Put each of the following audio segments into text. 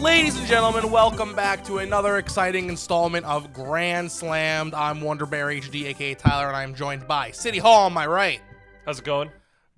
Ladies and gentlemen, welcome back to another exciting installment of Grand Slammed. I'm Wonderbear HD, aka Tyler, and I'm joined by City Hall on my right, How's it going?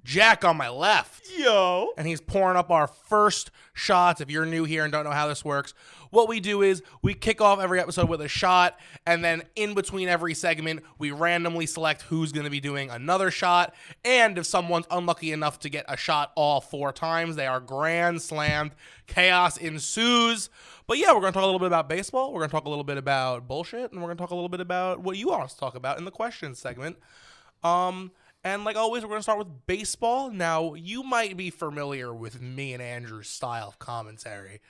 Jack on my left, Yo. and he's pouring up our first shots. If you're new here and don't know how this works, what we do is we kick off every episode with a shot, and then in between every segment, we randomly select who's going to be doing another shot, and if someone's unlucky enough to get a shot all 4 times, they are Grand Slammed. Chaos ensues. But yeah, we're going to talk a little bit about baseball, we're going to talk a little bit about bullshit, and we're going to talk a little bit about what you want us to talk about in the questions segment. And like always, we're going to start with baseball. Now, you might be familiar with me and Andrew's style of commentary.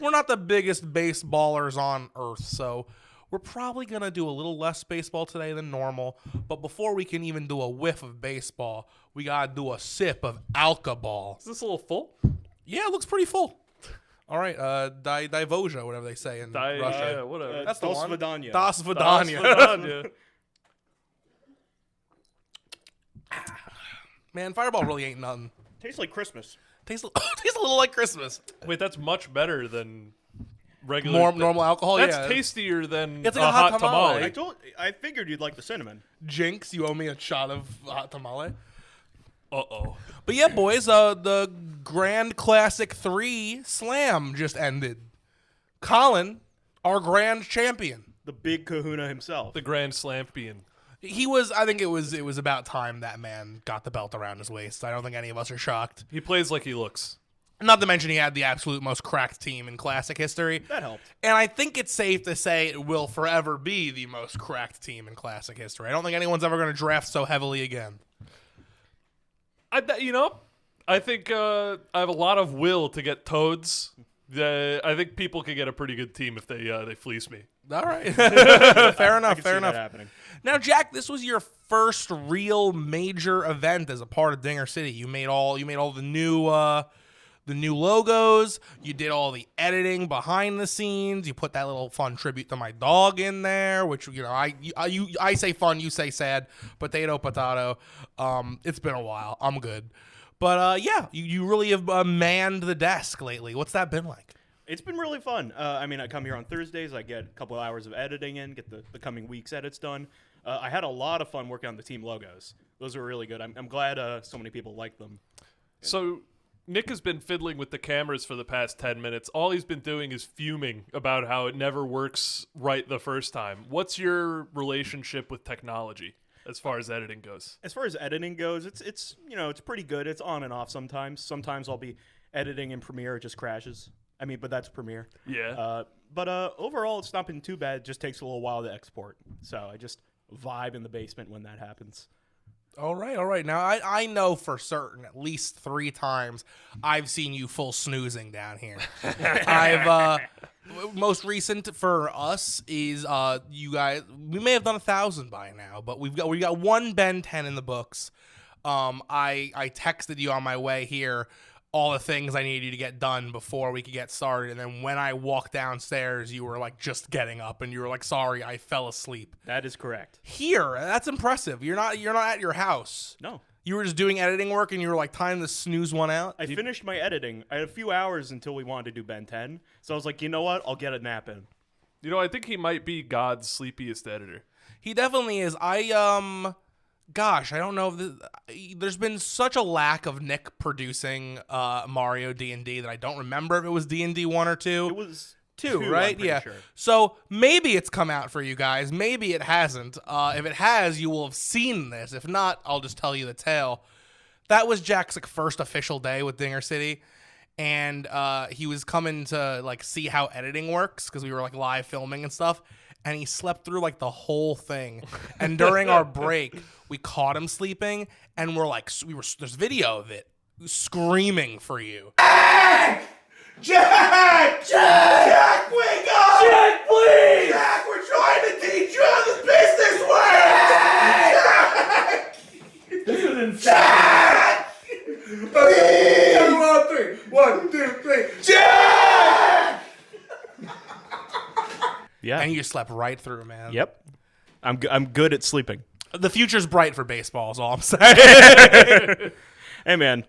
We're not the biggest baseballers on earth, so we're probably going to do a little less baseball today than normal. But before we can even do a whiff of baseball, we got to do a sip of alcohol. Is this a little full? Yeah, it looks pretty full. All right, Divoja, whatever they say in Russia. Whatever. That's the Das one. Vidanya. Das Das Vidanya. Vidanya. Man, Fireball really ain't nothing. Tastes like Christmas. Tastes a little like Christmas. Wait, that's much better than regular. Normal alcohol, That's yeah. tastier than It's like a hot tamale. I figured you'd like the cinnamon. Jinx, you owe me a shot of hot tamale. Uh-oh. But yeah, boys, the Grand Classic 3 Slam just ended. Colin, our grand champion. The big kahuna himself. The Grand Slampion. I think it was about time that man got the belt around his waist. I don't think any of us are shocked. He plays like he looks. Not to mention he had the absolute most cracked team in Classic history. That helped. And I think it's safe to say it will forever be the most cracked team in Classic history. I don't think anyone's ever going to draft so heavily again. I think I have a lot of will to get Toads. I think people could get a pretty good team if they fleece me. All right. Fair enough. I can Fair see enough. that happening. Now, Jack, this was your first real major event as a part of Dinger City. You made all the new logos. You did all the editing behind the scenes. You put that little fun tribute to my dog in there, which I say fun, you say sad. Potato. It's been a while. I'm good. But yeah, you really have manned the desk lately. What's that been like? It's been really fun. I come here on Thursdays. I get a couple of hours of editing in, get the coming week's edits done. I had a lot of fun working on the team logos. Those were really good. I'm glad so many people like them. So Nick has been fiddling with the cameras for the past 10 minutes. All he's been doing is fuming about how it never works right the first time. What's your relationship with technology as far as editing goes? As far as editing goes, it's pretty good. It's on and off sometimes. Sometimes I'll be editing in Premiere, it just crashes. But that's Premiere. Yeah. But overall, it's not been too bad. It just takes a little while to export. So I just vibe in the basement when that happens. All right. Now, I know for certain at least 3 times I've seen you full snoozing down here. Most recent for us is you guys. We may have done 1,000 by now, but we got one Ben 10 in the books. I texted you on my way here all the things I needed you to get done before we could get started, and then when I walked downstairs, you were like just getting up, and you were like, "Sorry, I fell asleep." That is correct. Here, that's impressive. You're not at your house. No. You were just doing editing work, and you were like, time to snooze one out. I finished my editing. I had a few hours until we wanted to do Ben 10. So I was like, you know what? I'll get a nap in. I think he might be God's sleepiest editor. He definitely is. Gosh, I don't know. There's been such a lack of Nick producing Mario D&D that I don't remember if it was D&D 1 or 2. It was 2, right? I'm pretty Yeah. sure. So maybe it's come out for you guys. Maybe it hasn't. If it has, you will have seen this. If not, I'll just tell you the tale. That was Jack's first official day with Dinger City. And he was coming to see how editing works because we were live filming and stuff. And he slept through the whole thing. And during our break, we caught him sleeping, and there's video of it, screaming for you. Jack! Jack! Jack! Jack, wake up! Jack, please! Jack, we're trying to teach you how the business works! Jack! This is insane. Jack! Please! Everyone on 3. 1, 2, 3. Jack! Yeah. And you just slept right through, man. Yep. I'm good at sleeping. The future's bright for baseball is all I'm saying. Hey, man.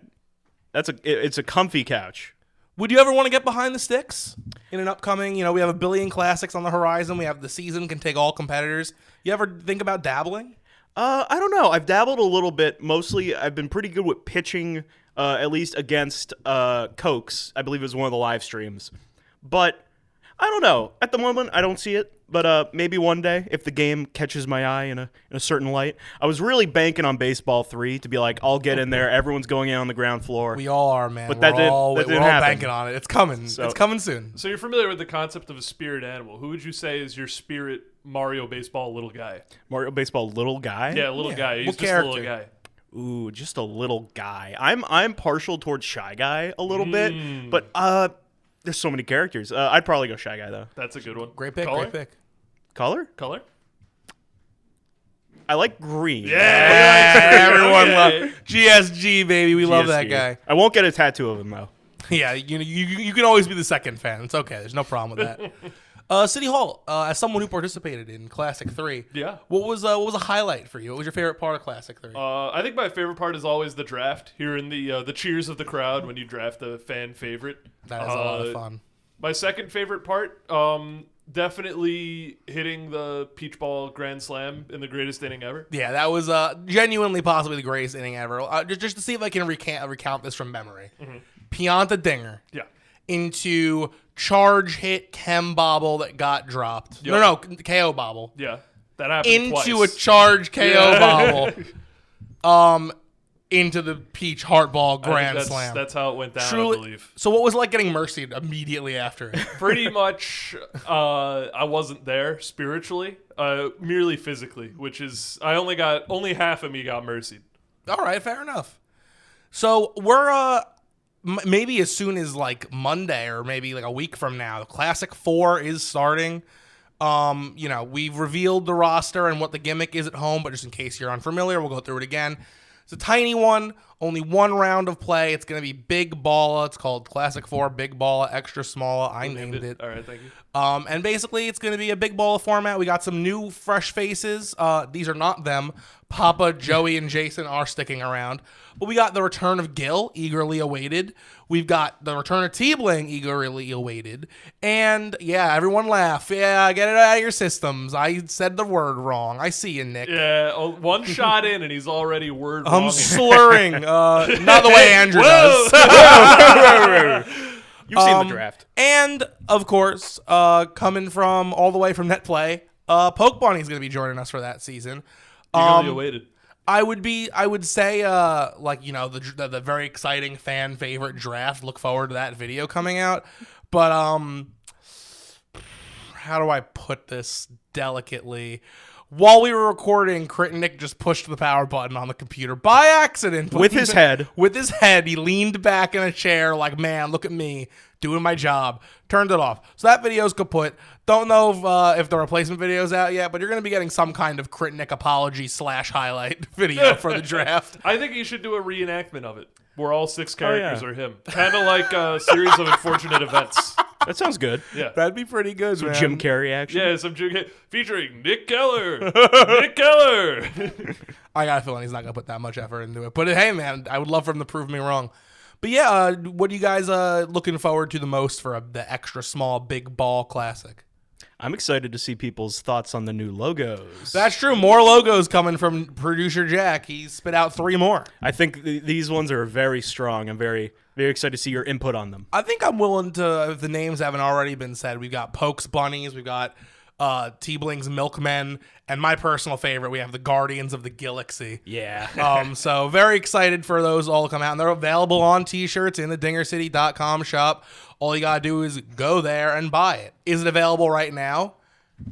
It's a comfy couch. Would you ever want to get behind the sticks in an upcoming, we have a billion classics on the horizon. We have the season can take all competitors. You ever think about dabbling? I don't know. I've dabbled a little bit. Mostly, I've been pretty good with pitching, at least against Cokes. I believe it was one of the live streams. But I don't know. At the moment, I don't see it. But maybe one day, if the game catches my eye in a certain light. I was really banking on Baseball 3 to be like, I'll get in there. Everyone's going in on the ground floor. We all are, man. But we're that didn't all happen. banking on it. It's coming. So- It's coming soon. So you're familiar with the concept of a spirit animal. Who would you say is your spirit Mario Baseball little guy? Mario Baseball little guy? Yeah, little guy. He's what just a little guy. character? Ooh, just a little guy. I'm partial towards Shy Guy a little bit. But there's so many characters. I'd probably go Shy Guy, though. That's a good one. Great pick. Color? Great pick. Color? Color? I like green. Yeah, everyone Okay. love GSG, baby. We love that GSG. guy. I won't get a tattoo of him, though. Yeah, you can always be the second fan. It's okay. There's no problem with that. City Hall, as someone who participated in Classic 3, Yeah. what was a highlight for you? What was your favorite part of Classic 3? I think my favorite part is always the draft. Hearing the cheers of the crowd when you draft a fan favorite. That is a lot of fun. My second favorite part, definitely hitting the Peach Ball Grand Slam in the greatest inning ever. Yeah, that was genuinely possibly the greatest inning ever. Just to see if I can recount this from memory. Pianta Dinger Yeah. into charge hit Chem Bobble that got dropped. Yep. No, KO Bobble. Yeah. That happened Into twice. a charge KO Yeah. Bobble. Into the Peach Heartball I think Grand Slam. That's how it went down, Truly- I believe. So what was it like getting mercied immediately after it? Pretty much, I wasn't there spiritually, merely physically, which is only half of me got mercied. All right, fair enough. So we're maybe as soon as like Monday or maybe like a week from now, the Classic 4 is starting. We've revealed the roster and what the gimmick is at home, but just in case you're unfamiliar, we'll go through it again. It's a tiny one, only one round of play. It's going to be Big Balla. It's called Classic 4 Big Balla Extra Small. I named it. All right, thank you. And basically, it's going to be a Big Balla format. We got some new, fresh faces. These are not them. Papa, Joey, and Jason are sticking around. But we got the return of Gil, eagerly awaited. We've got the return of T-Bling, eagerly awaited. And, yeah, everyone laugh. Yeah, get it out of your systems. I said the word wrong. I see you, Nick. Yeah, one shot in and he's already word I'm wronging. slurring. Not the way Andrew Whoa. does. You've seen the draft. And, of course, coming from all the way from NetPlay, Poke Bunny's going to be joining us for that season. Eagerly awaited. I would say, the very exciting fan favorite draft. Look forward to that video coming out. But, how do I put this delicately? While we were recording, Crit and Nick just pushed the power button on the computer by accident. With his head. With his head. He leaned back in a chair like, man, look at me doing my job. Turned it off. So that video's kaput. Don't know if the replacement video's out yet, but you're going to be getting some kind of Crit Nick apology / highlight video for the draft. I think you should do a reenactment of it, where all 6 characters yeah. are him. Kind of like a series of unfortunate events. That sounds good. Yeah. That'd be pretty good, Some man. Jim Carrey action. Yeah, featuring Nick Keller. Nick Keller. I got a feeling he's not going to put that much effort into it. But hey, man, I would love for him to prove me wrong. But yeah, what are you guys looking forward to the most for the extra small Big Ball Classic? I'm excited to see people's thoughts on the new logos. That's true. More logos coming from producer Jack. He spit out 3 more. I think these ones are very strong. I'm very, very excited to see your input on them. I think I'm willing to, if the names haven't already been said, we've got Pokes Bunnies, we've got T-Bling's Milkmen, and my personal favorite, we have the Guardians of the Galaxy. Yeah. So very excited for those all to come out. And they're available on t-shirts in the dingercity.com shop. All you got to do is go there and buy it. Is it available right now?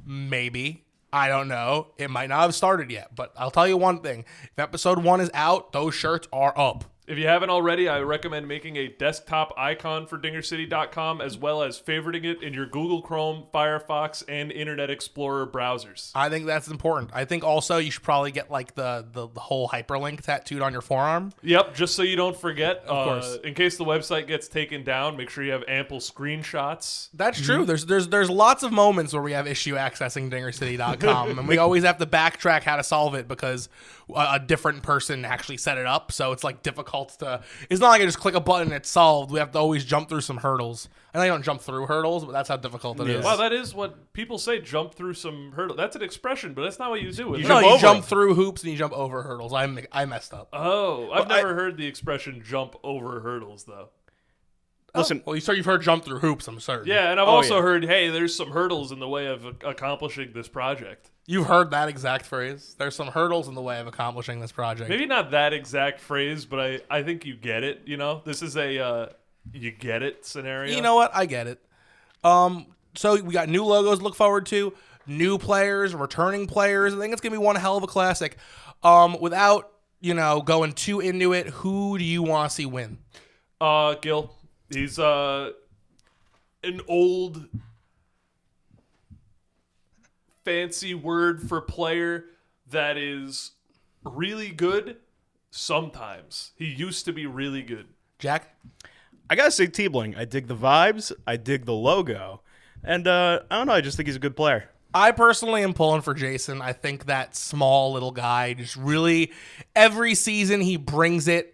Maybe. I don't know. It might not have started yet. But I'll tell you one thing. If episode 1 is out, those shirts are up. If you haven't already, I recommend making a desktop icon for dingercity.com as well as favoriting it in your Google Chrome, Firefox, and Internet Explorer browsers. I think that's important. I think also you should probably get like the whole hyperlink tattooed on your forearm. Yep, just so you don't forget. Of course. In case the website gets taken down, make sure you have ample screenshots. That's true. There's lots of moments where we have issue accessing dingercity.com and we always have to backtrack how to solve it because a different person actually set it up, so it's like difficult difficult to. It's not like I just click a button and it's solved. We have to always jump through some hurdles. I know you don't jump through hurdles, but that's how difficult it is. Wow, that is what people say. Jump through some hurdle. That's an expression, but that's not what you do. You No, jump you over jump them. through hoops and you jump over hurdles. I messed up. Oh, I've Well, never heard the expression "jump over hurdles" though. Listen, Well, you've heard jump through hoops. I'm certain. Yeah, and I've Oh, also yeah. heard, hey, there's some hurdles in the way of accomplishing this project. You've heard that exact phrase. There's some hurdles in the way of accomplishing this project. Maybe not that exact phrase, but I think you get it. You know, this is a you get it scenario. You know what? I get it. So we got new logos to look forward to, new players, returning players. I think it's gonna be one hell of a classic. Without going too into it, who do you want to see win? Gil, he's an old fancy word for player that is really good sometimes. He used to be really good. Jack? I gotta say T-Bling. I dig the vibes. I dig the logo. And I don't know. I just think he's a good player. I personally am pulling for Jason. I think that small little guy just really, every season he brings it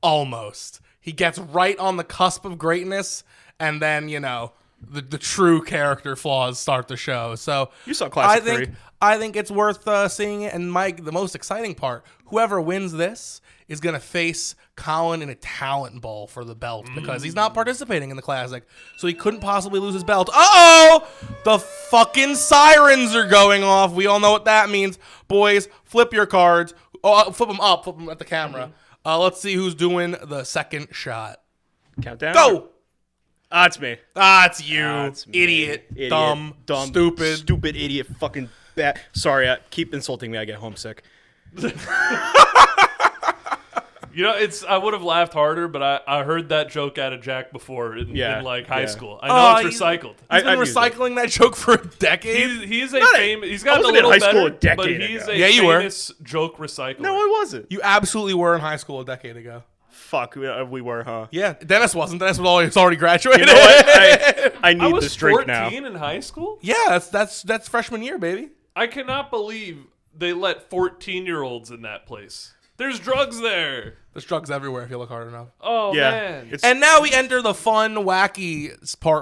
almost. He gets right on the cusp of greatness, and then, the true character flaws start to show. So You saw Classic I think 3. I think it's worth seeing it. And Mike, the most exciting part, whoever wins this is going to face Colin in a talent bowl for the belt because he's not participating in the Classic. So he couldn't possibly lose his belt. Uh-oh! The fucking sirens are going off. We all know what that means. Boys, flip your cards. Oh, flip them up. Flip them at the camera. Let's see who's doing the second shot. Countdown. Go! It's me. It's you. It's me. Idiot. Dumb. Stupid. Stupid idiot. Fucking bad. Sorry, keep insulting me. I get homesick. You know, I would have laughed harder, but I heard that joke out of Jack before in high school. I know it's recycled. He's been I've used recycling that joke for a decade. He's a Not a- famous. He's I gotten a wasn't in little high school better, a decade but he's ago. a Yeah, you were. famous joke recycler. No, I wasn't. You absolutely were in high school a decade ago. Fuck, we were, huh? Yeah, Dennis wasn't. Dennis was already graduated. You know what? I I need was this drink 14 now. in high school. Yeah, that's freshman year, baby. I cannot believe they let 14-year-olds in that place. There's drugs there. There's drugs everywhere if you look hard enough. Oh Yeah. man. It's- And now we enter the fun, wacky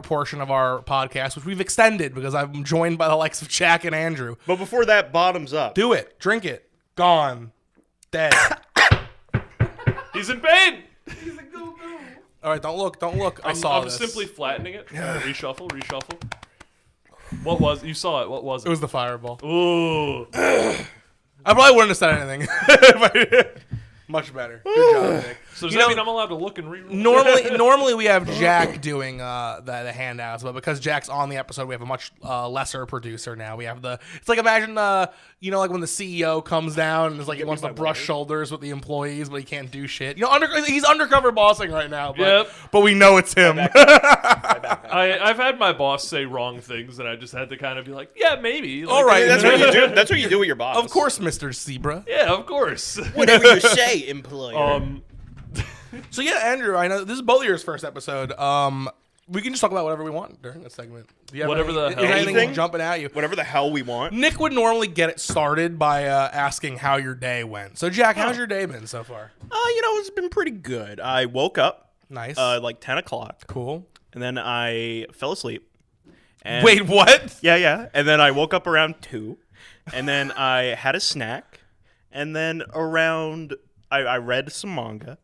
portion of our podcast, which we've extended because I'm joined by the likes of Jack and Andrew. But before that, bottoms up. Do it. Drink it. Gone. Dead. He's in pain. All right, don't look. I saw I'm this. simply flattening it. Reshuffle. What was you saw it? What was It it? was the fireball. Ooh. I probably wouldn't have said anything. If I- Much better. Good job, Nick. So does You that know, mean I'm allowed to look and read? Normally we have Jack doing the handouts, but because Jack's on the episode, we have a much lesser producer now. We have it's like imagine like when the CEO comes down and is like he wants to brush shoulders with the employees, but he can't do shit. He's undercover bossing right now, but we know it's him. I've had my boss say wrong things, and I just had to kind of be like, yeah, maybe. Like, All right, That's what you do. That's what you do with your boss. Of course, Mr. Zebra. Yeah, of course. Whatever you say, employer. So yeah, Andrew, I know this is both of yours first episode. We can just talk about whatever we want during this segment. Do you have Whatever the hell. anything Anything? jumping at you? Whatever the hell we want. Nick would normally get it started by asking how your day went. So Jack, how's your day been so far? It's been pretty good. I woke up Nice. like 10 o'clock, Cool. and then I fell asleep. And Wait, what? Yeah. And then I woke up around 2, and then I had a snack, and then around I read some manga,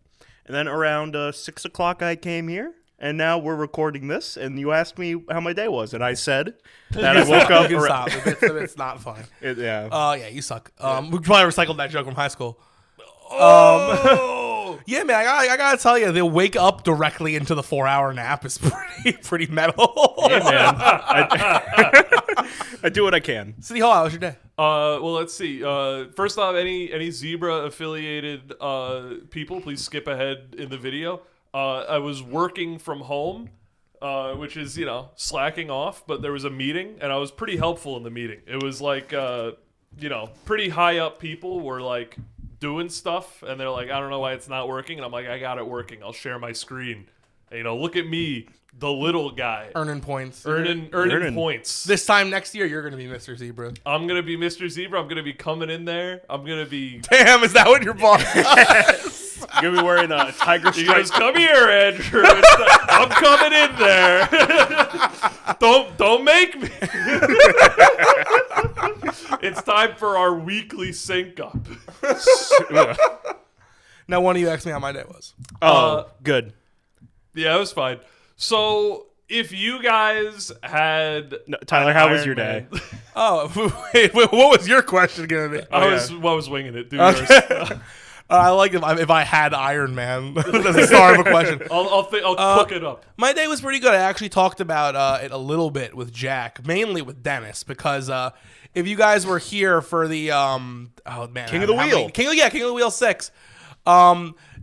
and then around 6 o'clock I came here, and now we're recording this, and you asked me how my day was, and I said that I woke up. You can stop. It's not fun. Yeah. Yeah, you suck. We probably recycled that joke from high school. Yeah, man, I gotta tell you, the wake up directly into the 4-hour nap is pretty metal. Hey, man. I do what I can. City Hall, how was your day? Well, let's see. First off, any Zebra affiliated people, please skip ahead in the video. I was working from home, which is slacking off. But there was a meeting, and I was pretty helpful in the meeting. It was like pretty high up people were like doing stuff, and they're like, I don't know why it's not working, and I'm like, I got it working. I'll share my screen. And, look at me, the little guy. Earning points. Earning points. This time next year, you're going to be Mr. Zebra. I'm going to be Mr. Zebra. I'm going to be coming in there. I'm going to be... Damn, is that what your boss does? You're gonna be wearing a tiger He stripe. goes, "Come here, Andrew. I'm coming in there. Don't make me." It's time for our weekly sync up. Now, one of you asked me how my day was. Oh, good. Yeah, it was fine. So, if you guys had No, Tyler, how was Iron your Man- day? Oh, wait, what was your question going to be? I was winging it. Do yours. I like if I had Iron Man. That's the start of a question. I'll cook it up. My day was pretty good. I actually talked about it a little bit with Jack, mainly with Dennis, because if you guys were here for the King of the Wheel. King of the Wheel 6.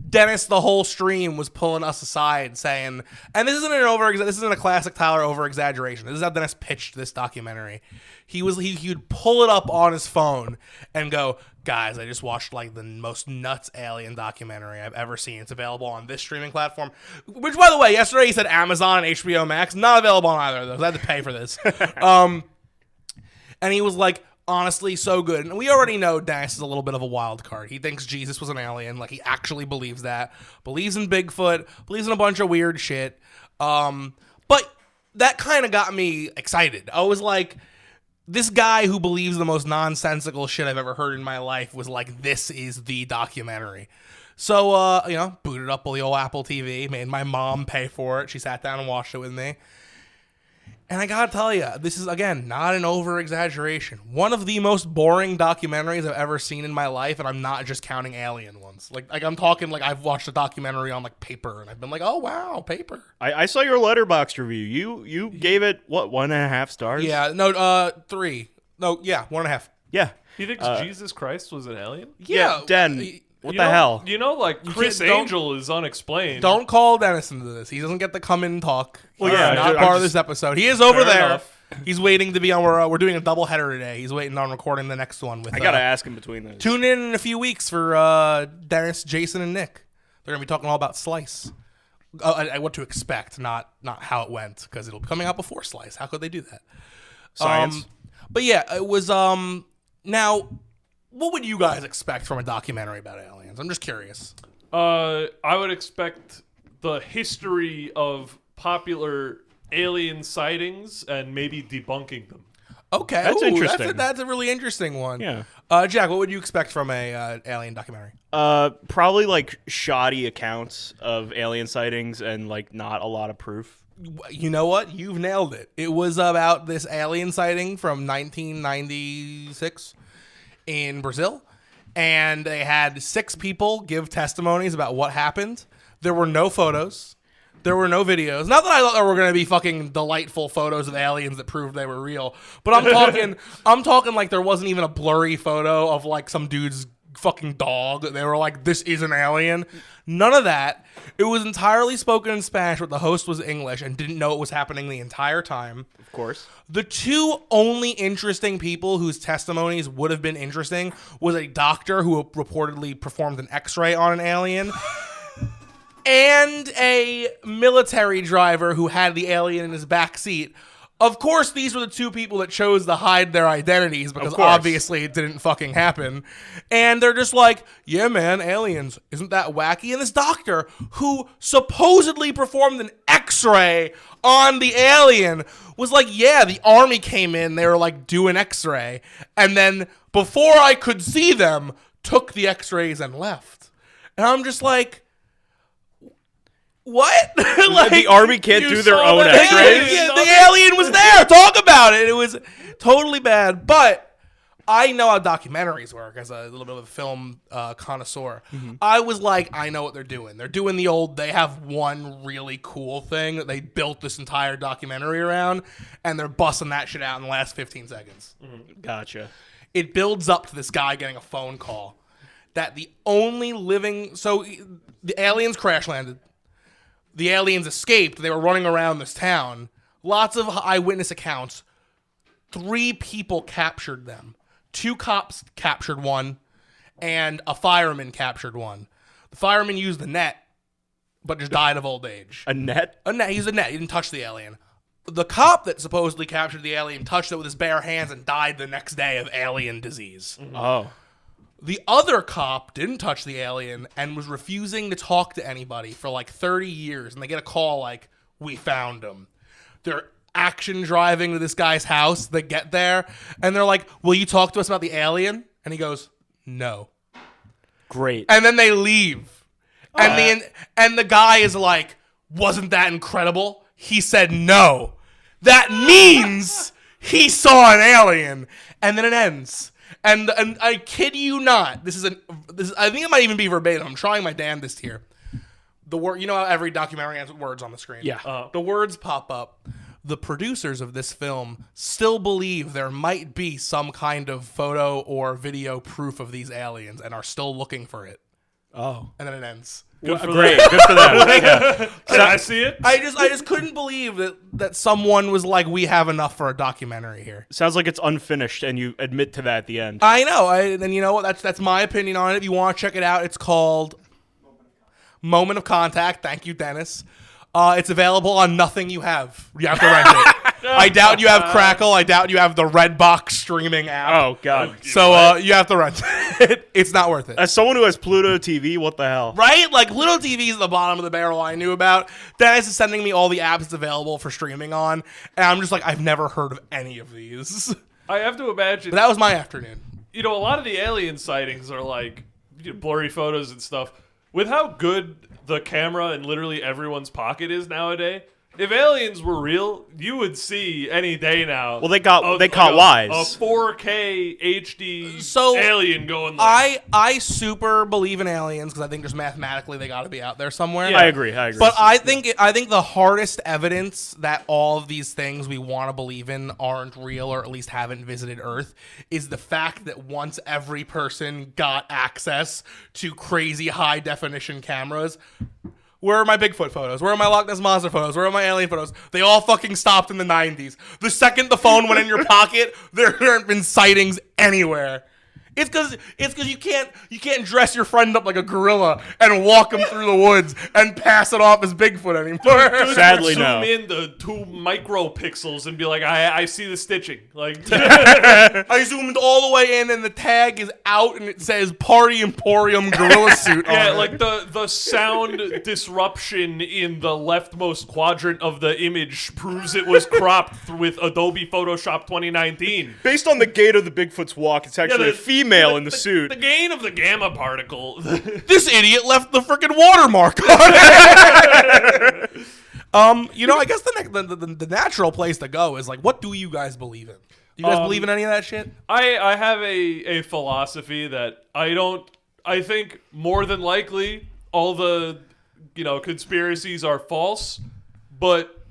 Dennis, the whole stream was pulling us aside, saying, and this isn't a classic Tyler over exaggeration. This is how Dennis pitched this documentary. He'd pull it up on his phone and go, "Guys, I just watched like the most nuts alien documentary I've ever seen. It's available on this streaming platform." Which, by the way, yesterday he said Amazon and HBO Max, not available on either of those. I had to pay for this. And he was like, honestly, so good. And we already know Dennis is a little bit of a wild card. He thinks Jesus was an alien. Like, he actually believes that. Believes in Bigfoot. Believes in a bunch of weird shit. But that kind of got me excited. I was like, this guy who believes the most nonsensical shit I've ever heard in my life was like, this is the documentary. So, booted up the old Apple TV. Made my mom pay for it. She sat down and watched it with me. And I gotta tell you, this is, again, not an over-exaggeration. One of the most boring documentaries I've ever seen in my life, and I'm not just counting alien ones. Like I'm talking, like, I've watched a documentary on, like, Paper, and I've been like, oh, wow, Paper. I saw your Letterboxd review. You gave it, what, 1.5 stars? Yeah, no, 3. No, yeah, 1.5. Yeah. He thinks Jesus Christ was an alien? Yeah, Den. What the hell? You know, like, Chris don't- Angel is unexplained. Don't call Dennis into this. He doesn't get to come in and talk. Well, He's yeah, not I'm part of just- this episode. He is over Fair there. enough. He's waiting to be on. We're doing a double header today. He's waiting on recording the next one with. I gotta ask him between those. Tune in a few weeks for Dennis, Jason, and Nick. They're gonna be talking all about Slice. What to expect, not how it went, because it'll be coming out before Slice. How could they do that? Science. But yeah, it was. Now, what would you guys expect from a documentary about aliens? I'm just curious. I would expect the history of popular alien sightings and maybe debunking them. Okay, That's interesting. That's a really interesting one. Yeah. Jack, what would you expect from a alien documentary? Probably like shoddy accounts of alien sightings and like not a lot of proof. You know what? You've nailed it. It was about this alien sighting from 1996 in Brazil, and they had 6 people give testimonies about what happened. There were no photos. There were no videos. Not that I thought there were going to be fucking delightful photos of aliens that proved they were real, but I'm talking like there wasn't even a blurry photo of like some dude's fucking dog that they were like, this is an alien. None of that. It was entirely spoken in Spanish, but the host was English and didn't know it was happening the entire time. Of course. The 2 only interesting people whose testimonies would have been interesting was a doctor who reportedly performed an x-ray on an alien and a military driver who had the alien in his back seat. Of course, these were the 2 people that chose to hide their identities because obviously it didn't fucking happen. And they're just like, yeah, man, aliens, isn't that wacky? And this doctor who supposedly performed an x-ray on the alien was like, yeah, the army came in, they were like, do an x-ray. And then before I could see them, took the x-rays and left. And I'm just like, what? Like, The army can't do their saw own that x-rays? alien? the alien was there. Talk about it. It was totally bad. But I know how documentaries work as a little bit of a film connoisseur. I was like, I know what they're doing. They're doing the old, they have one really cool thing that they built this entire documentary around, and they're busting that shit out in the last 15 seconds. Gotcha. It builds up to this guy getting a phone call that the only living... So the aliens crash landed. The aliens escaped. They were running around this town. Lots of eyewitness accounts. 3 people captured them. 2 cops captured one, and a fireman captured one. The fireman used the net, but just died of old age. A net? A net. He used a net. He didn't touch the alien. The cop that supposedly captured the alien touched it with his bare hands and died the next day of alien disease. Oh. The other cop didn't touch the alien and was refusing to talk to anybody for like 30 years. And they get a call like, we found him. They're action driving to this guy's house. They get there and they're like, will you talk to us about the alien? And he goes, no. Great. And then they leave. And the guy is like, wasn't that incredible? He said no. That means he saw an alien. And then it ends. And I kid you not, this is I think it might even be verbatim. I'm trying my damnedest here. The word, you know how every documentary ends with words on the screen? Yeah. The words pop up. The producers of this film still believe there might be some kind of photo or video proof of these aliens and are still looking for it. Oh. And then it ends. Great. Good for them. Yeah. Can I see it? I just couldn't believe that someone was like, we have enough for a documentary here. Sounds like it's unfinished, and you admit to that at the end. I know. And you know what? That's my opinion on it. If you want to check it out, it's called Moment of Contact. Thank you, Dennis. It's available on Nothing You Have. You have to rent it. I doubt you have Crackle. I doubt you have the Redbox streaming app. Oh, God. So you have to rent it. It's not worth it. As someone who has Pluto TV, what the hell? Right? Like, little TV's at the bottom of the barrel I knew about. Dennis is sending me all the apps it's available for streaming on. And I'm just like, I've never heard of any of these. I have to imagine. But that was my afternoon. You know, a lot of the alien sightings are like blurry photos and stuff. With how good the camera in literally everyone's pocket is nowadays, if aliens were real, you would see any day now. Well, they caught wise. A 4K HD So, alien going like... I super believe in aliens because I think just mathematically they got to be out there somewhere. Yeah. I agree. But I think the hardest evidence that all of these things we want to believe in aren't real or at least haven't visited Earth is the fact that once every person got access to crazy high definition cameras. Where are my Bigfoot photos? Where are my Loch Ness Monster photos? Where are my alien photos? They all fucking stopped in the 90s. The second the phone went in your pocket, there haven't been sightings anywhere. It's because you can't dress your friend up like a gorilla and walk him through the woods and pass it off as Bigfoot anymore. Sadly, zoom no. in the 2 micropixels and be like, I see the stitching. Like, I zoomed all the way in and the tag is out and it says Party Emporium Gorilla Suit on yeah, it. like the sound disruption in the leftmost quadrant of the image proves it was cropped with Adobe Photoshop 2019. Based on the gait of the Bigfoot's walk, it's actually a female in the suit. The gain of the gamma particle. This idiot left the freaking watermark on it. You know, I guess the natural place to go is like, what do you guys believe in? Do you guys believe in any of that shit? I have a philosophy that I think more than likely all the conspiracies are false, but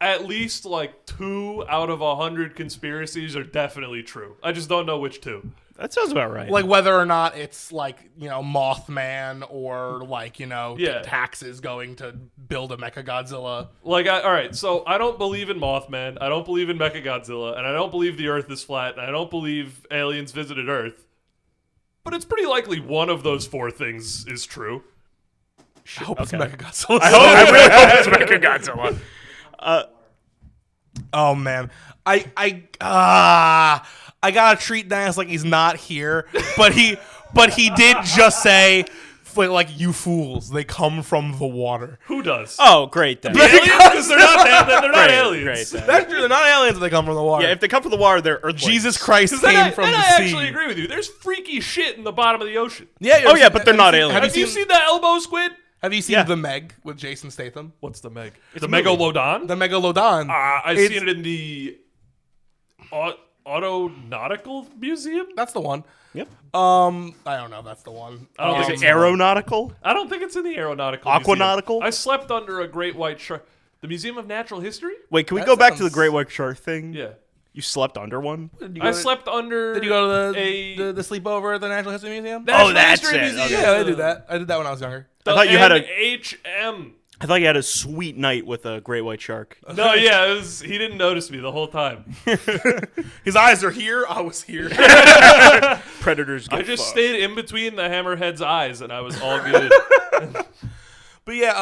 at least like 2 out of 100 conspiracies are definitely true. I just don't know which 2. That sounds about right. Like whether or not it's like, Mothman or like, taxes going to build a Mechagodzilla. Like, all right, so I don't believe in Mothman, I don't believe in Mechagodzilla, and I don't believe the Earth is flat, and I don't believe aliens visited Earth. But it's pretty likely one of those 4 things is true. I hope it's Mechagodzilla. I really hope it's Mechagodzilla. Oh man, I gotta treat Dennis like he's not here, but he did just say, like, you fools, they come from the water. Who does? Oh, great then. Aliens? Because they're not aliens. Great then. That's true. They're not aliens. They come from the water. Yeah, if they come from the water, they're Earthlings. Jesus Christ Then came from I the sea. actually agree with you. There's freaky shit in the bottom of the ocean. Yeah. Oh, yeah, but they're not aliens. Have you seen the elbow squid? Have you seen Yeah. The Meg with Jason Statham? What's the Meg? It's The a movie. Megalodon? The Megalodon. I've It's- seen it in the Autonautical Museum. That's the one. Yep. I don't know if that's the one. I don't think Is it's it aeronautical? I don't think it's in the Aeronautical Aquanautical? Museum. I slept under a great white shark. The Museum of Natural History? Wait, can we That go back to the sounds- Great White Shark thing? Yeah. You slept under one? I slept under Did you go to a the sleepover at the Natural History Museum? Natural that's History it. Museum. Okay. Yeah, I did that. I did that when I was younger. The I thought you had a- NHM. I thought you had a sweet night with a Great White Shark. No, yeah, he didn't notice me the whole time. His eyes are here. I was here. Predators get I just fucked. stayed in between the hammerhead's eyes, and I was all good. But yeah,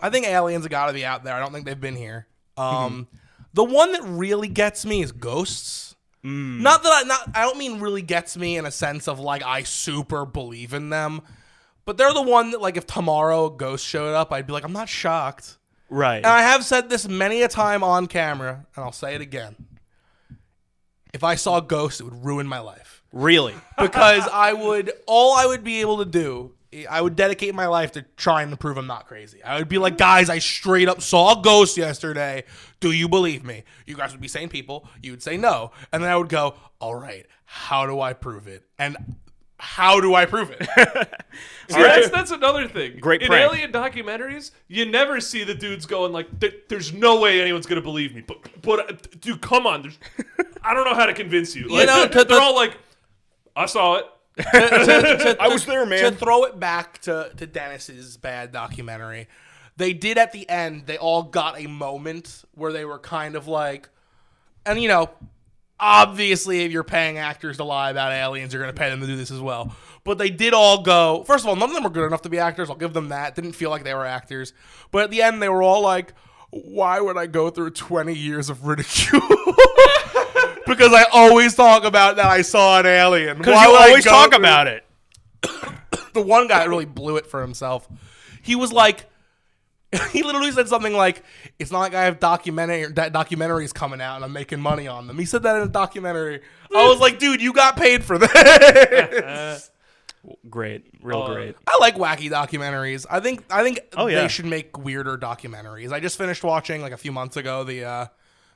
I think aliens have got to be out there. I don't think they've been here. The one that really gets me is ghosts. Not that I don't mean really gets me in a sense of like I super believe in them, but they're the one that like if tomorrow a ghost showed up, I'd be like, I'm not shocked. Right. And I have said this many a time on camera, and I'll say it again. If I saw a ghost, it would ruin my life. Really? Because I would be able to do, I would dedicate my life to trying to prove I'm not crazy. I would be like, guys, I straight up saw a ghost yesterday. Do you believe me? You guys would be sane people. You would say no. And then I would go, all right, how do I prove it? And how do I prove it? See, that's another thing. Great in prank. alien documentaries, you never see the dudes going like, "There's no way anyone's gonna believe me." But dude, come on. I don't know how to convince you. Like, they're all like, "I saw it." I was there, man. To throw it back to Dennis's bad documentary, they did at the end, they all got a moment where they were kind of like, and you know, obviously if you're paying actors to lie about aliens, you're going to pay them to do this as well. But they did all go, first of all, none of them were good enough to be actors. I'll give them that. Didn't feel like they were actors. But at the end, they were all like, why would I go through 20 years of ridicule? Because I always talk about that I saw an alien. Because you always talk about it. The one guy really blew it for himself. He was like, he literally said something like, it's not like I have documentaries coming out and I'm making money on them. He said that in a documentary. I was like, dude, you got paid for this. Great. Real great. I like wacky documentaries. I think Oh, yeah. they should make weirder documentaries. I just finished watching like a few months ago the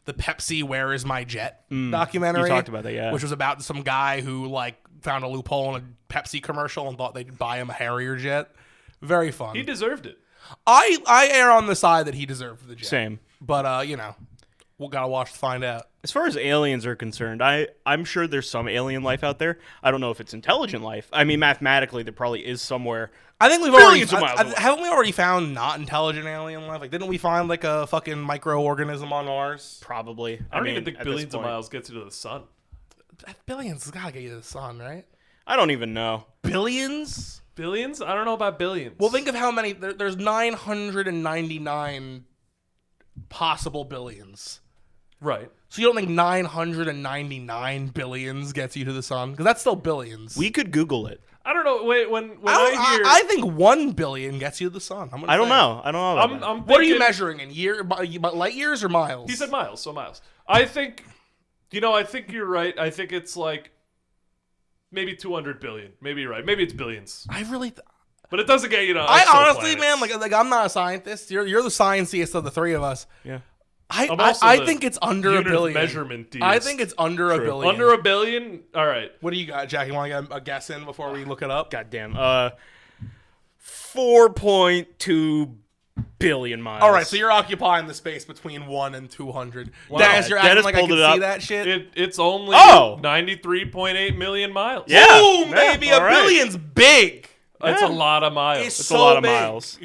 Pepsi Where Is My Jet documentary. You talked about that, yeah. Which was about some guy who like found a loophole in a Pepsi commercial and thought they'd buy him a Harrier jet. Very fun. He deserved it. I err on the side that he deserved the jet. Same. But you know, we'll gotta watch to find out. As far as aliens are concerned, I'm sure there's some alien life out there. I don't know if it's intelligent life. I mean, mathematically, there probably is somewhere. I think we've already Billions of miles away. haven't we already found not intelligent alien life? Like, didn't we find like a fucking microorganism on Mars? Probably. I don't mean, even think at this billions of point. miles gets you to the sun. Billions has gotta get you to the sun, right? I don't even know. Billions? Billions? I don't know about billions. Well, think of how many. There's 999 possible billions. right. So you don't think 999 billions gets you to the sun? Because that's still billions. We could Google it. I don't know. Wait, when I hear, I think 1 billion gets you to the sun. I don't know. I don't know. About that. I'm What are you thinking- measuring in light years or miles? He said miles, so miles. I think, I think you're right. I think it's like maybe 200 billion. Maybe you're right. Maybe it's billions. I really. But it doesn't get you to I honestly, exoplanets. man, like I'm not a scientist. You're the scienciest of the three of us. Yeah. I'm also I the think it's under a unit of billion. measurement deist. I think it's under a billion. Under a billion? All right. What do you got, Jack? You want to get a guess in before we look it up? Goddamn. 4.2 billion miles. All right, so you're occupying the space between 1 and 200. Wow. Dennis, you're Dennis acting like I pulled can it see up. that shit. It's only Oh! 93.8 million miles. Yeah. Boom, Yeah, baby, all a right. billion's big. That's a lot of miles. It's That's so a lot of big. miles.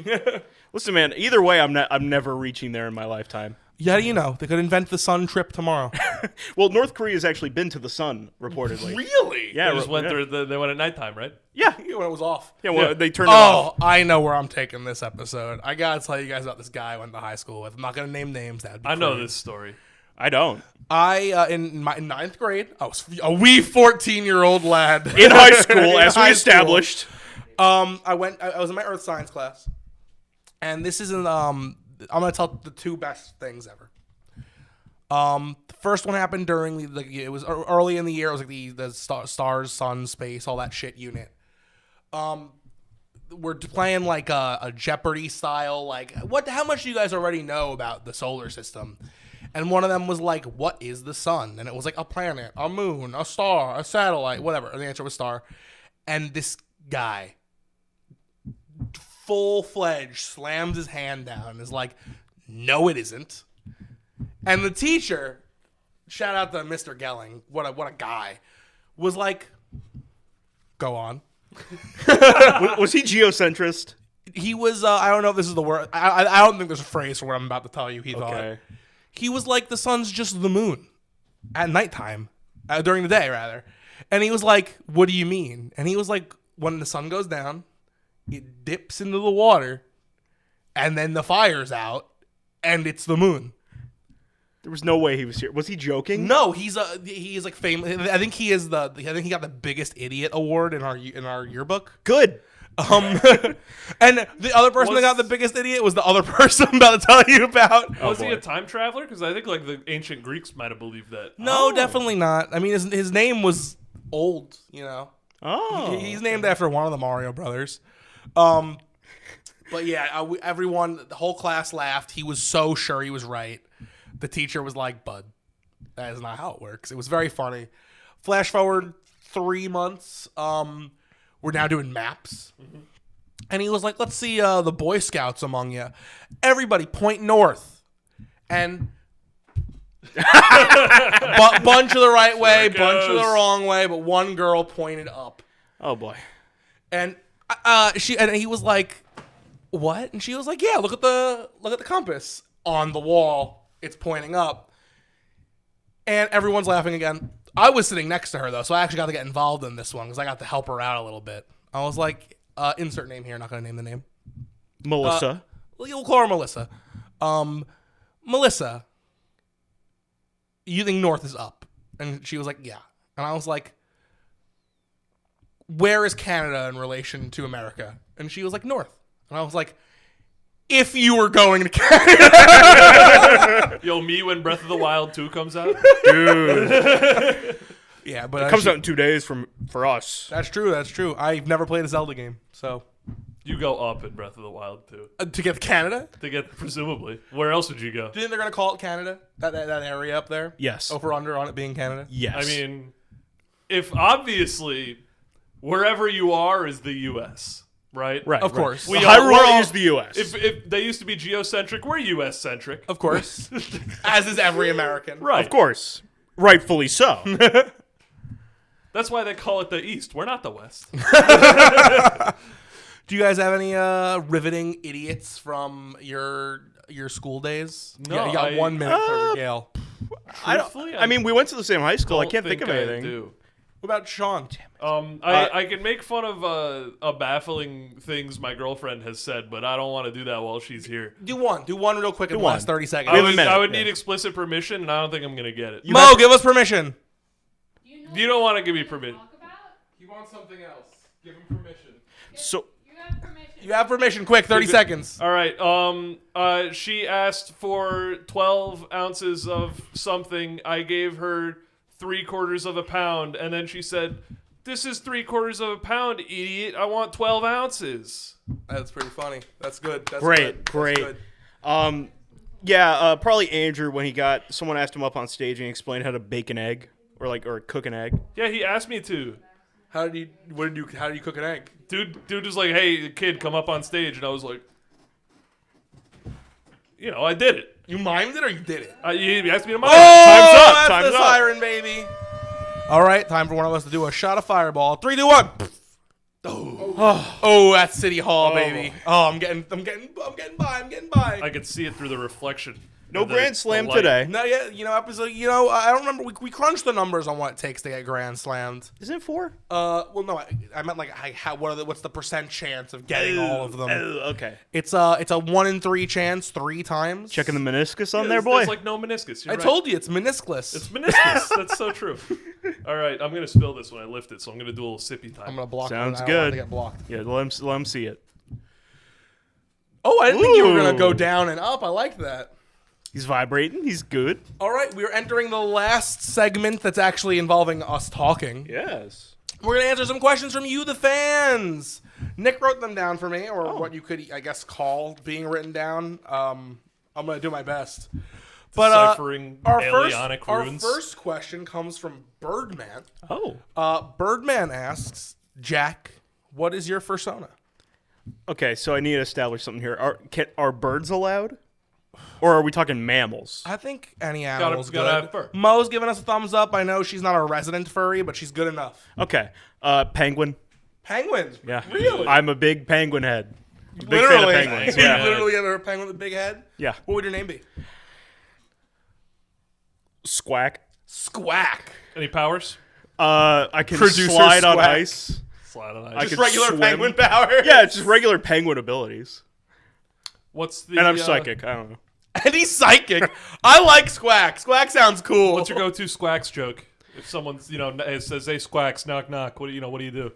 Listen, man. Either way, I'm never reaching there in my lifetime. Yeah, you know, they could invent the sun trip tomorrow. Well, North Korea's actually been to the sun, reportedly. Really? Yeah, They just went yeah. through. They went at nighttime, right? Yeah. When it was off. Yeah, well, Yeah. they turned it off. Oh, I know where I'm taking this episode. I gotta tell you guys about this guy I went to high school with. I'm not gonna name names. That'd be I know crude. this story. I don't. In ninth grade, I was a wee 14-year-old lad In high school, In as we high established. school. I was in my earth science class, and this isn't. I'm gonna tell the two best things ever. The first one happened during it was early in the year. It was like the stars, sun, space, all that shit unit. We're playing like a Jeopardy style. Like, how much do you guys already know about the solar system? And one of them was like, what is the sun? And it was like a planet, a moon, a star, a satellite, whatever. And the answer was star. And this guy, full-fledged, slams his hand down and is like, no, it isn't. And the teacher, shout out to Mr. Gelling, what a guy, was like, go on. Was he geocentrist? He was, I don't know if this is the word. I don't think there's a phrase for what I'm about to tell you. He thought. He was like, the sun's just the moon at nighttime, during the day, rather. And he was like, what do you mean? And he was like, when the sun goes down, it dips into the water, and then the fire's out, and it's the moon. There was no way he was here. Was he joking? No, he is like famous. I think he got the biggest idiot award in our yearbook. Good. And the other person that got the biggest idiot was the other person I'm about to tell you about. Was he a time traveler? Because I think like the ancient Greeks might have believed that. No, definitely not. I mean, his name was old. You know. Oh. He's named after one of the Mario brothers. But yeah, everyone, the whole class laughed. He was so sure he was right. The teacher was like, "Bud, that is not how it works." It was very funny. Flash forward 3 months. We're now doing maps. Mm-hmm. And he was like, "Let's see the Boy Scouts among you. Everybody point north." And bunch of the right way, bunch of the wrong way, but one girl pointed up. Oh boy. And he was like, "What?" And she was like, "Yeah, look at the compass on the wall. It's pointing up." And everyone's laughing again. I was sitting next to her though, so I actually got to get involved in this one because I got to help her out a little bit. I was like, insert name here, not gonna name the name. Melissa. We'll call her Melissa. Melissa, you think north is up? And she was like, "Yeah." And I was like, "Where is Canada in relation to America?" And she was like, "North." And I was like, "If you were going to Canada." Yo, me when Breath of the Wild 2 comes out. Dude. Yeah, but It comes out in 2 days for us. That's true. That's true. I've never played a Zelda game, so You go up in Breath of the Wild 2. To get to Canada. To get, presumably. Where else would you go? Do you think they're gonna call it Canada? That area up there? Yes. Over under on it being Canada? Yes. I mean, if obviously wherever you are is the U.S., right? Right. Of course. We Hyrule is the U.S. If they used to be geocentric, we're U.S.-centric. Of course. As is every American. Right. Of course. Rightfully so. That's why they call it the East. We're not the West. Do you guys have any riveting idiots from your school days? No, Yeah, you got 1 minute to regale. Truthfully, I mean, we went to the same high school. I don't can't think of anything. do. What about Sean? I can make fun of baffling things my girlfriend has said, but I don't want to do that while she's here. Do one real quick in the one. last 30 seconds. We have a minute, I would yeah. need explicit permission, and I don't think I'm going to get it. Mo, give us permission. You don't want to give me permission. He wants something else. Give him permission. So You have permission. Quick, 30 seconds. All right. She asked for 12 ounces of something. I gave her 3/4 of a pound, and then she said, "This is 3/4 of a pound, idiot. I want 12 ounces." That's pretty funny. That's good. That's great, good. great. That's good. Probably Andrew when someone asked him up on stage and he explained how to bake an egg or cook an egg. Yeah, he asked me to. How do you cook an egg? Dude was like, "Hey, kid, come up on stage," and I was like, I did it. You mimed it or you did it? You asked me to mime. Time's up. That's Time's the up. siren, baby. All right, time for one of us to do a shot of Fireball. 3, 2, 1. Oh, that's City Hall, baby. Oh, I'm getting by. I could see it through the reflection. No The- Grand the Slam light. today. No, yeah, episode. I don't remember. We crunched the numbers on what it takes to get Grand Slammed. Isn't it 4? Well, no, I meant like what's the percent chance of getting all of them? Okay. It's a 1 in 3 chance 3 times. Checking the meniscus on Yeah, there, boy. There's like no meniscus. You're I right. told you it's meniscus. It's meniscus. That's so true. All right, I'm gonna spill this when I lift it, so I'm gonna do a little sippy time. I'm gonna block. Sounds it. I don't want it good. to get blocked. Yeah, let him see it. Oh, I didn't think you were gonna go Ooh. down and up. I like that. He's vibrating. He's good. All right, we're entering the last segment that's actually involving us talking. Yes. We're going to answer some questions from you, the fans. Nick wrote them down for me, or what you could, I guess, call being written down. I'm going to do my best. But Deciphering our alionic runes. Our first question comes from Birdman. Oh. Birdman asks, Jack, what is your fursona? Okay, so I need to establish something here. Are birds allowed? Or are we talking mammals? I think any animal's gotta good. have fur. Mo's giving us a thumbs up. I know she's not a resident furry, but she's good enough. Okay. Penguin. Penguins. Yeah. Really? I'm a big penguin head. Big Literally. fan of penguins. You Yeah. literally have a penguin with a big head? Yeah. What would your name be? Squack. Squack. Any powers? I can Producer slide on Squack. ice. Slide on I ice. Just could regular swim. penguin power. Yeah, it's just regular penguin abilities. What's the? And I'm psychic. I don't know. And he's psychic. I like Squack. Squack sounds cool. What's your go-to Squacks joke? If someone's, says, "Hey, Squacks, knock knock," what do you do?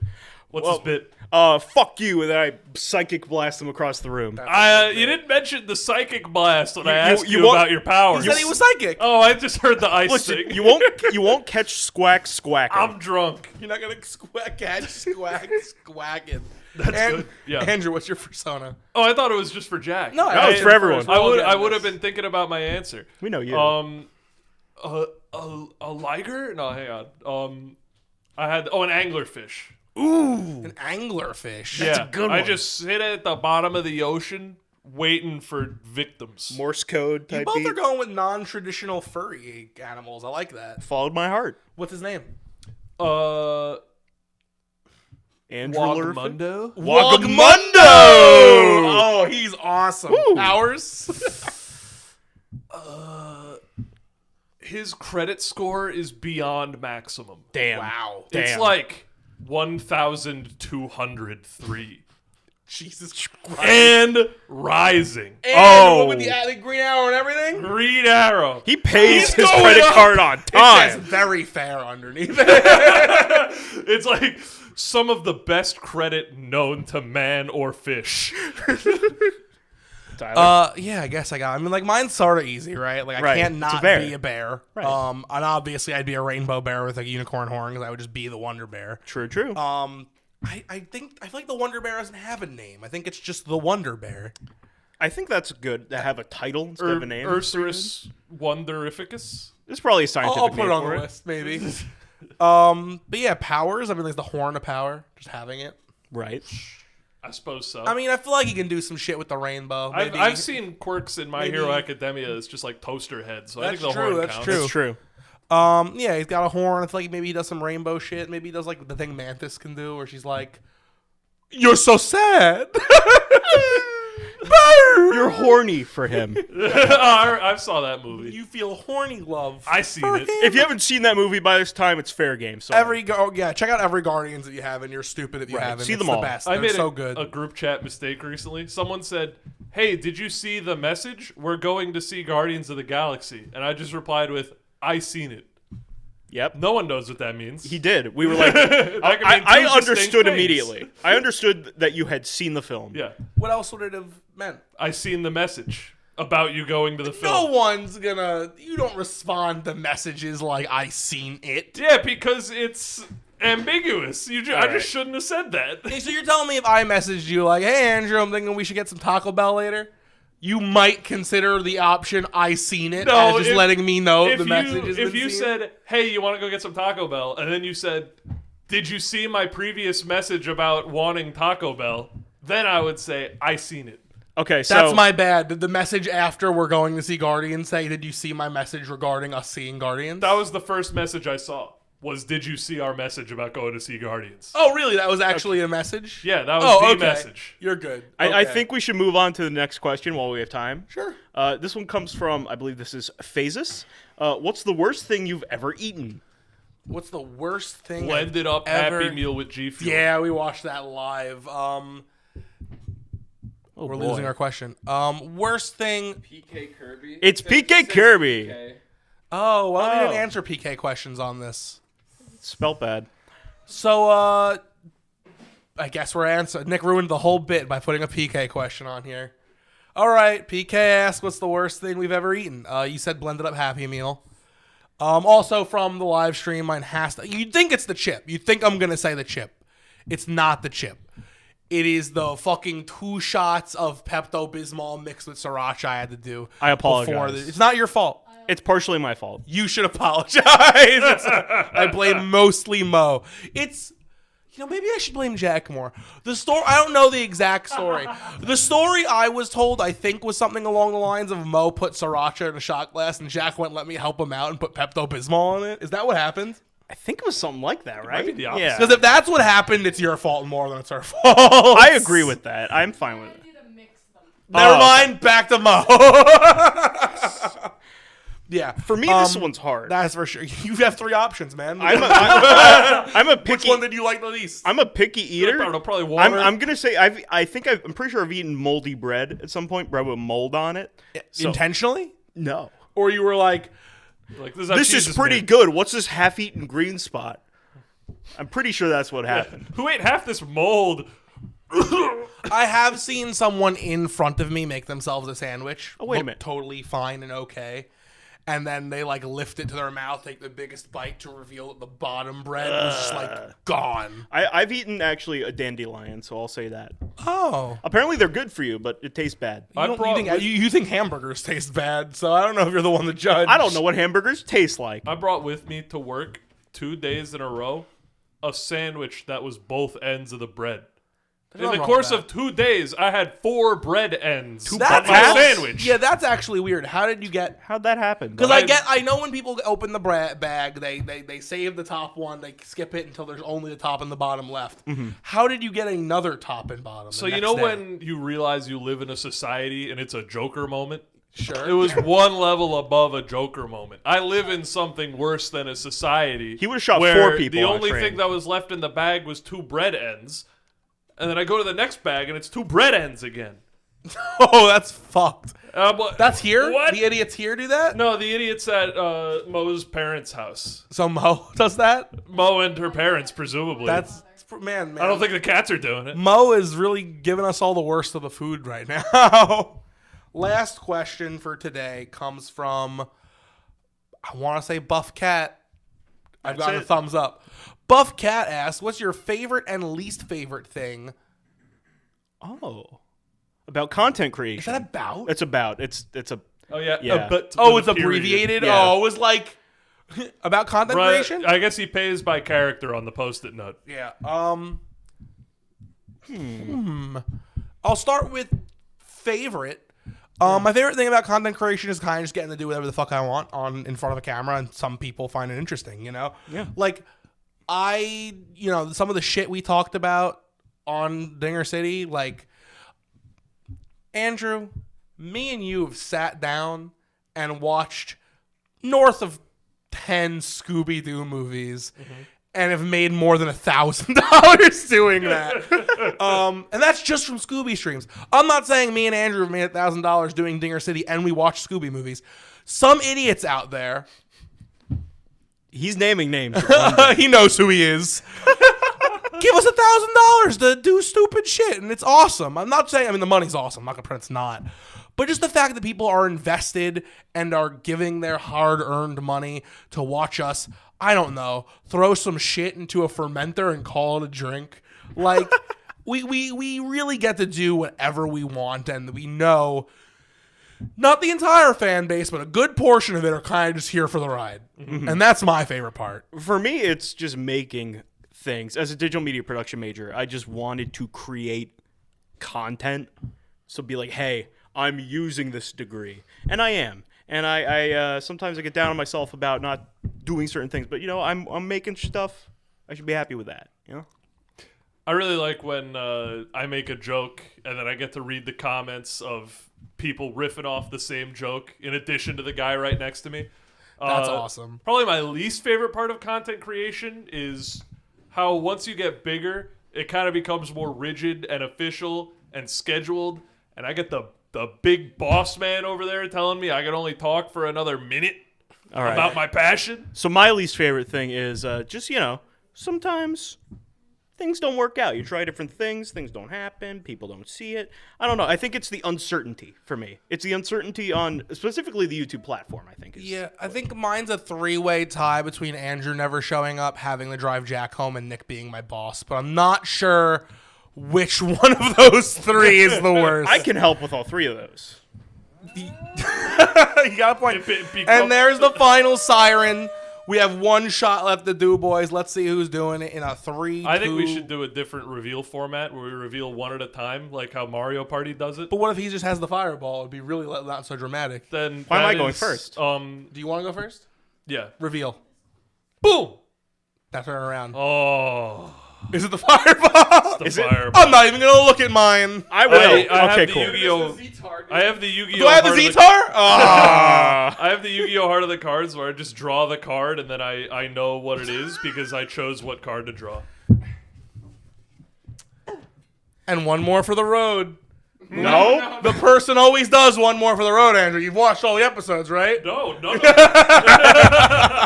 What's his bit? Fuck you, and then I psychic blast him across the room. You didn't mention the psychic blast when I asked you about your powers. He said he was psychic. Oh, I just heard the ice Listen, thing. you won't catch Squack squacking. I'm drunk. You're not gonna squacking. That's good. Yeah. Andrew, what's your persona? Oh, I thought it was just for Jack. No, it's for everyone. I would have been thinking about my answer. We know you. A liger? No, hang on. I had an anglerfish. Ooh, an anglerfish. That's a good I one. just sit at the bottom of the ocean waiting for victims. Morse code You type both beat. are going with non-traditional furry animals. I like that. Followed my heart. What's his name? Andrew Lurfin? Wagamundo? Wagamundo! Oh, he's awesome. Woo. Powers? His credit score is beyond maximum. Damn. Wow. It's Damn. like 1,203. Jesus Christ. And rising. Oh. With the green arrow and everything? Green Arrow. He pays He's his going credit up. card on It time. says very fair underneath. It's like some of the best credit known to man or fish. Tyler. Yeah, I guess I got. I mean, like mine's sort of easy, right? Like I Right. can't It's a not bear. be a bear. Right. And obviously I'd be a rainbow bear with a unicorn horn because I would just be the Wonder Bear. True. I feel like the Wonder Bear doesn't have a name. I think it's just the Wonder Bear. I think that's good to have a title instead of a name. Ursurus Wonderificus. There's probably a scientific I'll put name it on for the it. list, maybe. But yeah, powers. I mean, like the horn of power, just having it. Right. I suppose so. I mean, I feel like he can do some shit with the rainbow. Maybe. I've seen quirks in My maybe- Hero Academia as just like toaster heads, so I That's think the true, horn that's counts. true. That's true. Yeah, he's got a horn. It's like maybe he does some rainbow shit. Maybe he does like the thing Mantis can do, where she's like, "You're so sad." You're horny for him. I saw that movie. You feel horny love. I seen for it. him. If you haven't seen that movie by this time, it's fair game. So check out every Guardians that you have, and you're stupid if you Right. haven't. See It's them the all. best. I They're made so good. a group chat mistake recently. Someone said, "Hey, did you see the message? We're going to see Guardians of the Galaxy." And I just replied with, "I seen it." Yep. No one knows what that means. He did. We were like, That could mean two I distinct understood things. immediately. I understood that you had seen the film. Yeah. What else would it have meant? I seen the message about you going to the No film. one's gonna. You don't respond to messages like "I seen it." Yeah, because it's ambiguous. I right. just shouldn't have said that. Hey, so you're telling me if I messaged you like, "Hey Andrew, I'm thinking we should get some Taco Bell later," you might consider the option "I seen it" No, as just if- letting me know If the message is. you said, "Hey, you want to go get some Taco Bell," and then you said, "Did you see my previous message about wanting Taco Bell?" Then I would say, "I seen it." Okay, so That's my bad. Did the message after we're going to see Guardians say, "Did you see my message regarding us seeing Guardians"? That was the first message I saw. Was, "Did you see our message about going to see Guardians?" Oh, really? That was actually a message? Yeah, that was the okay. message. You're good. I Okay. think we should move on to the next question while we have time. Sure. This one comes from, I believe this is Phasis. What's the worst thing you've ever eaten? What's the worst thing? Blended I've up ever... Happy Meal with G Fuel. Yeah, we watched that live. We're boy. losing our question. Worst thing. PK Kirby. It's PK Kirby. Okay. Oh, well, we Oh. didn't answer PK questions on this. Spelt bad. So, I guess we're answering. Nick ruined the whole bit by putting a PK question on here. All right, PK asked, "What's the worst thing we've ever eaten?" You said blended up Happy Meal. Also from the live stream, mine has to. You'd think it's the chip. You'd think I'm gonna say the chip. It's not the chip. It is the fucking 2 shots of Pepto-Bismol mixed with sriracha I had to do. I apologize. It's not your fault. It's partially my fault. You should apologize. I blame mostly Mo. It's, maybe I should blame Jack more. The story, I don't know the exact story. The story I was told, I think, was something along the lines of Mo put sriracha in a shot glass and Jack wouldn't let me help him out and put Pepto-Bismol in it. Is that what happened? I think it was something like that, right? be the opposite. Yeah. Because if that's what happened, it's your fault more than it's her fault. I agree with that. I'm fine with it. Never Oh, mind. Back to Mo. Yeah. For me, this one's hard. That's for sure. You have 3 options, man. I'm a picky. Which one did you like the least? I'm a picky eater. Probably water. I'm gonna say I'm pretty sure I've eaten moldy bread at some point, bread with mold on it. So, Intentionally? no. Or you were like, This is pretty good. What's this half-eaten green spot? I'm pretty sure that's what happened. Who ate half this mold? I have seen someone in front of me make themselves a sandwich. Oh, wait a look minute. Totally fine and okay. And then they like lift it to their mouth, take the biggest bite to reveal that the bottom bread was just like gone. I've eaten actually a dandelion, so I'll say that. Oh. Apparently they're good for you, but it tastes bad. You think hamburgers taste bad, so I don't know if you're the one to judge. I don't know what hamburgers taste like. I brought with me to work 2 days in a row a sandwich that was both ends of the bread. In the course of 2 days, I had 4 bread ends on my sandwich. Yeah, that's actually weird. How did you get... How'd that happen? Because I know when people open the bag, they save the top one, they skip it until there's only the top and the bottom left. Mm-hmm. How did you get another top and bottom? So you know when you realize you live in a society and it's a Joker moment? Sure. It was one level above a Joker moment. I live in something worse than a society. He would've shot where 4 people The on a only train. thing that was left in the bag was 2 bread ends. And then I go to the next bag and it's 2 bread ends again. Oh, that's fucked. But That's here? What? The idiots here do that? No, the idiot's at Mo's parents' house. So Mo does that? Mo and her parents, presumably. That's... Man. I don't think the cats are doing it. Mo is really giving us all the worst of the food right now. Last question for today comes from, I want to say Buff Cat. I've gotten a thumbs up. Buff Cat asks, what's your favorite and least favorite thing? Oh. About content creation. Is that about? It's about. It's a... Oh, yeah. Yeah. But Oh, it's abbreviated? Yeah. Oh, it was like about content creation? I guess he pays by character on the post-it note. Yeah. I'll start with favorite. My favorite thing about content creation is kind of just getting to do whatever the fuck I want in front of a camera, and some people find it interesting, you know? Yeah. Like, some of the shit we talked about on Dinger City, like, Andrew, me and you have sat down and watched north of 10 Scooby-Doo movies and have made more than $1,000 doing that. And that's just from Scooby streams. I'm not saying me and Andrew have made $1,000 doing Dinger City and we watch Scooby movies. Some idiots out there, He's naming names. he knows who he is, give us $1,000 to do stupid shit, and it's awesome. I'm not saying, the money's awesome. I'm not gonna pretend it's not. But just the fact that people are invested and are giving their hard-earned money to watch us, I don't know, throw some shit into a fermenter and call it a drink. Like, we really get to do whatever we want, and we know not the entire fan base, but a good portion of it are kind of just here for the ride. Mm-hmm. And that's my favorite part. For me, it's just making things. As a digital media production major, I just wanted to create content. So be like, hey, I'm using this degree. And I am. And I sometimes I get down on myself about not doing certain things. But, I'm making stuff. I should be happy with that, I really like when I make a joke and then I get to read the comments of people riffing off the same joke in addition to the guy right next to me. That's awesome. Probably my least favorite part of content creation is how once you get bigger, it kind of becomes more rigid and official and scheduled. And I get the big boss man over there telling me I can only talk for another minute about my passion. So my least favorite thing is just, sometimes things don't work out. You try different things don't happen, people don't see it. I don't know. I think it's the uncertainty for me. It's the uncertainty on specifically the YouTube platform, I think. I think mine's a 3-way tie between Andrew never showing up, having to drive Jack home, and Nick being my boss. But I'm not sure which one of those 3 is the worst. I can help with all 3 of those. You got a point. And there's the final siren. We have 1 shot left to do, boys. Let's see who's doing it in a 3-2. I think we should do a different reveal format where we reveal one at a time, like how Mario Party does it. But what if he just has the fireball? It'd be really not so dramatic. Then why am I going first? Do you want to go first? Yeah. Reveal. Boom. Now turn around. Oh. Is it the fireball? The fireball. I'm not even gonna look at mine. I will. I have Okay, the cool. Yu-Gi-Oh. I have the Yu-Gi-Oh. Do I have the Heart of Z-Tar? Ah. I have the Yu-Gi-Oh! Heart of the Cards where I just draw the card and then I know what it is because I chose what card to draw. And one more for the road. No? The person always does one more for the road, Andrew. You've watched all the episodes, right? No.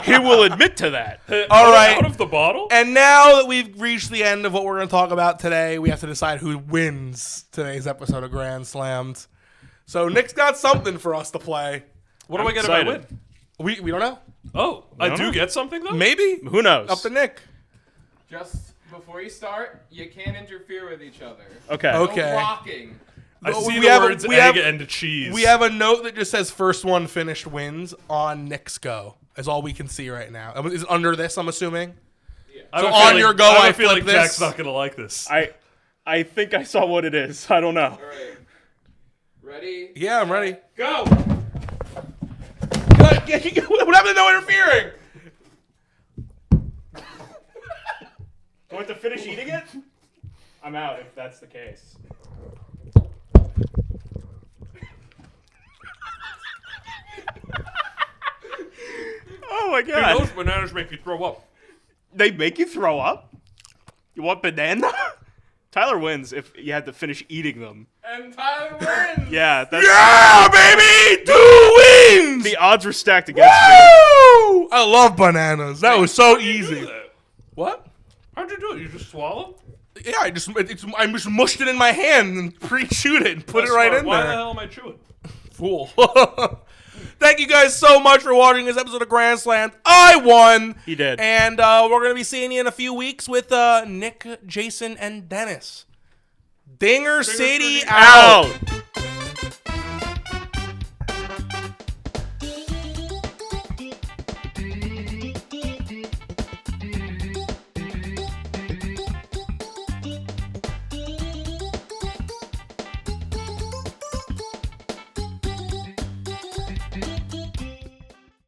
He will admit to that. All right. Out of the bottle? And now that we've reached the end of what we're going to talk about today, we have to decide who wins today's episode of Grand Slams. So Nick's got something for us to play. What do I get excited. if I win? We don't know. Oh, I don't do know. get something though? Maybe. Who knows? Up to Nick. Just before you start, you can't interfere with each other. Okay. Okay. No rocking. I see We the have a- words we egg have- and cheese. We have a note that just says first one finished wins on Nick's go. Is all we can see right now. Is it under this, I'm assuming? I have so a on feeling- your go, I, have I a feeling flip this. Jack's not going to like this. I think I saw what it is. I don't know. All right. Ready? Yeah, I'm ready. Go! What happened to no interfering? Do I have to finish eating it? I'm out if that's the case. Oh my god. Those bananas make you throw up. They make you throw up? You want banana? Tyler wins if you had to finish eating them. And Tyler wins! Yeah, that's Yeah, baby! 2 wins! the odds were stacked against me. Woo! I love bananas. That was so easy. What? How'd you do it? You just swallow? Yeah, I just mushed it in my hand and pre-chewed it and put That's it right smart. in Why there. the hell am I chewing? Fool. Thank you guys so much for watching this episode of Grand Slam. I won. He did. And we're going to be seeing you in a few weeks with Nick, Jason, and Dennis. Dinger City out. Out.